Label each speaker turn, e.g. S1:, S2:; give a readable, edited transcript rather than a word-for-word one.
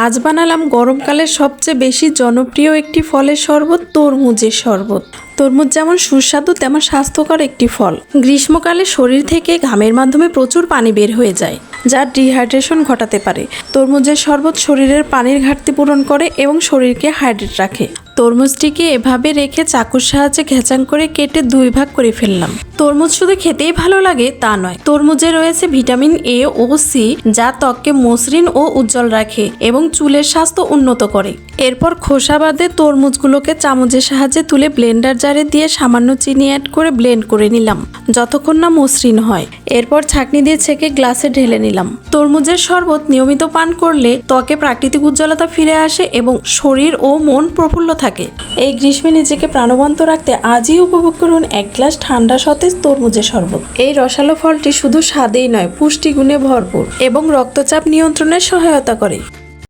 S1: আজ বানালাম গরমকালের সবচেয়ে বেশি জনপ্রিয় একটি ফলের শরবত, তরমুজের শরবত। তরমুজ যেমন সুস্বাদু তেমন স্বাস্থ্যকর একটি ফল। গ্রীষ্মকালে শরীর থেকে ঘামের মাধ্যমে প্রচুর পানি বের হয়ে যায়, যা ডিহাইড্রেশন ঘটাতে পারে। তরমুজের শরবত শরীরের পানির ঘাটতি পূরণ করে এবং শরীরকে হাইড্রেট রাখে। তরমুজটিকে এভাবে রেখে চাকুর সাহায্যে ঘেঁচাং করে কেটে 2 ভাগ করে ফেললাম। তরমুজ শুধু খেতেই ভালো লাগে তা নয়, তরমুজে রয়েছে ভিটামিন এ ও সি, যা ত্বককে মসৃণ ও উজ্জ্বল রাখে এবং চুলের স্বাস্থ্য উন্নত করে। এরপর খোসা বাদে তরমুজগুলোকে চামচের সাহায্যে তুলে ব্লেন্ডার জারে দিয়ে সামান্য চিনি অ্যাড করে ব্লেন্ড করে নিলাম যতক্ষণ না মসৃণ হয়। এরপর ছাঁকনি দিয়ে ছেঁকে গ্লাসে ঢেলে নিলাম। তরমুজের শরবত নিয়মিত পান করলে ত্বকে প্রাকৃতিক উজ্জ্বলতা ফিরে আসে এবং শরীর ও মন প্রফুল্ল থাকে। এই গ্রীষ্মে নিজেকে প্রাণবন্ত রাখতে আজই উপভোগ করুন 1 গ্লাস ঠান্ডা সতেজ তরমুজের শরবত। এই রসালো ফলটি শুধু স্বাদেই নয়, পুষ্টিগুণে ভরপুর এবং রক্তচাপ নিয়ন্ত্রণে সহায়তা করে।